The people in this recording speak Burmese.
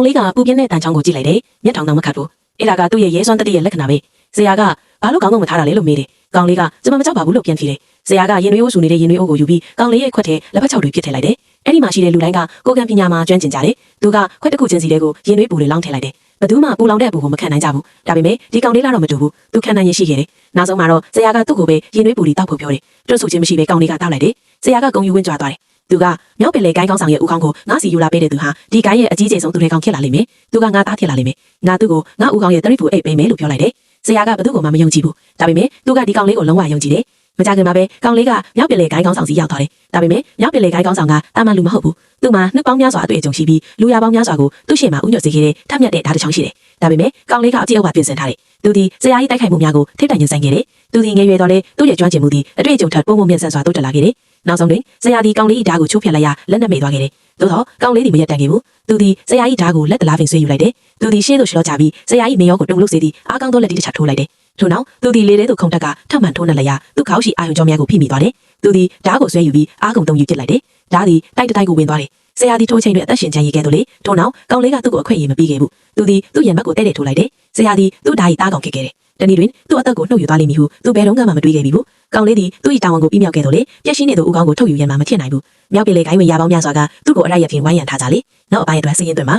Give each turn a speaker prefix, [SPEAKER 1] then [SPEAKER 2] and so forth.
[SPEAKER 1] င်းလေးကပူပြင်းတဲ့တန်ချောင်းကိုကြည့်လိုက်တယ်မျက်ထောင်တောင်မခတ်ဘူးအဲ့ဒါကသူ့ရဲ့ရဲစွမ်းတတိရဲ့လက္ခဏာပဲဆရာကဘာလို့ကောင်းကောင်းမထားတာလဲလို့မေးတယ်ကောင်လေးကကျွန်မမကြောက်ပါဘူးလို့ပြန်ဖြေတယ်ဆရာကရင်နွေးအိုးဆူနေတဲ့ရင်နွေးအိုးကိုယူပြီးကောင်လေးရဲ့ခွက်ထဲလက်ဖက်ချောက်တွေပစ်ထည့်လိုက်တယ်အဲ့ဒီမှာရှိတဲ့လူတိုင်းကကိုကံပညာမှာကျွမ်းကျင်ကြတယ်သူကခွက်တစ်ခုချင်းစီလေးကိုရင်နွေးပူတွေလောင်းထည့်လိုက်တယ်ဘယ်သူမှပူလောင်တဲ့အပူကိုမခံနိုင်ကြဘူးဒါပေမဲ့ဒီကောင်လေးကတော့မတူဘူးသူခံနိုင်ရရှိခဲ့တယ်နောက်ဆုံးမှာတော့ဆရာကသူ့ကိုပဲရင်နွေးပူတွေတောက်ဖို့ပြောတယ်တွန့်ဆုချင်းမရှိပဲကောင်လေးကတောက်လိုက်တယ်ဆရာကဂုံယူဝင်းကြွားသွားတယ်သူကမြောက်ပင်လေကိုင်းကောင်းဆောင်ရဲ့ဦးခေါင်းကိုငါစီယူလာပေးတဲ့သူဟာဒီကိုင်းရဲ့အကြီးကျယ်ဆုံးသူတွေကောင်ဖြစ်လာလိမ့်မယ်သူကငါသားဖြစ်လာလိမ့်မယ်ငါသူ့ကိုငါဦးခေါင်းရဲ့တရိပ်ဖူအိတ်ပေးမယ်လို့ပြောလိုက်တယ်ဆရာကဘယ်သူ့ကိုမှမယုံကြည်ဘူးဒါပေမဲ့သူကဒီကောင်လေးကိုလုံးဝယုံကြည်တယ်မကြခင်မှာပဲကောင်လေးကမြောက်ပင်လေကိုင်းကောင်းဆောင်စီရောက်သွားတယ်ဒါပေမဲ့မြောက်ပင်လေကိုင်းကောင်းဆောင်ကတာမန်လူမဟုတ်ဘူးသူ့မှာနှစ်ပေါင်းများစွာအတွေ့အကြုံရှိပြီးလူရပေါင်းများစွာကိုသူ့ရှေ့မှာဥညွတ်စေခဲ့တဲ့ထမြတ်တဲ့ဓာတ်တစ်ချောင်းရှိတယ်ဒါပေမဲ့ကောင်လေးကအကြည့်အဝပြင်ဆင်ထားတယ်သူဒီဆရာကြီးတိုက်ခိုက်မှုများကိုထိတိုင်ရင်ဆိုင်ခဲ့တယ်သူဒီငယ်ရွယ်တော်လဲသူ့ရဲ့ကျွမ်းကျင်မှုဒီအတွေ့အကြုံထပ်ပုံပုံမြင့်ဆန်စွာတိုးတက်လာခဲ့တယ်နောက်ဆုံးတွင်ဆရာဒီကောင်လေးဓာတ်ကိုချိုးဖျက်လိုက်ရလက်နဲ့မိသွားခဲ့တယ်သို့တော့ကောင်လေးဒီမရက်တန်ခဲ့ဘူးသူဒီဆရာကြီးဓာတ်ကိုလက်တလားပင်ဆွဲယူလိုက်တယ်သူဒီရှေ့သို့ရှော့ချပြီးဆရာကြီးနေရောကိုတုံလို့စေသည်အားကောင်းသောလက်တီတစ်ချထိုးလိုက်တယ်ထို့နောက်သူဒီလေးလေးသို့ခုံတက်ကထပ်မံထိုးနှက်လိုက်ရသူ့ခေါင်းရှိအာယုံကြောများကိုဖိမိသွားတယ်သူဒီဓာတ်ကိုဆွဲယူပြီးအားကုန်တုံယူပစ်လိုက်တယ်ဓာတ်ဒီတိုက်တိုက်ကိုဝင်သွားတယ်ဆရာဒီထိုးချိန်တွေအသက်ရှင်ချမ်းရည်ခဲ့တယ်လေထို့နောက်ကောင်လေးကသူ့ကိုအခွင့်အရေးမပေးခဲ့ဘူးသူဒီသူ့ရင်ဘက်ကိုတဲ့တဲ့ထိုးလိုက်တယ်ဆရာဒီသူ့ဓာတ်ကြီးတားကောင်ဖြစ်ခဲ့တယ်တနည်းတွင်သူ့အသက်ကိုနှုတ်ယူသွားလိမ့်မည်ဟုသူဘယ်တော့မှမတွေးခဲ့ပြီဘူးကောင်လေးသည်သူ့၏တာဝန်ကိုပြီးမြောက်ခဲ့တော့လေပြက်ရှိနေသူဦးခေါင်းကိုထုတ်ယူရန်မှမဖြစ်နိုင်ဘူးမြောက်ပင်လေကိုင်းဝင်ရပေါင်းများစွာကသူ့ကိုအရိုက်ရဖြင့်ဝိုင်းရန်ထားကြလေနောက်အပိုင်းအတွက်စည်ရင်သွင်းပါ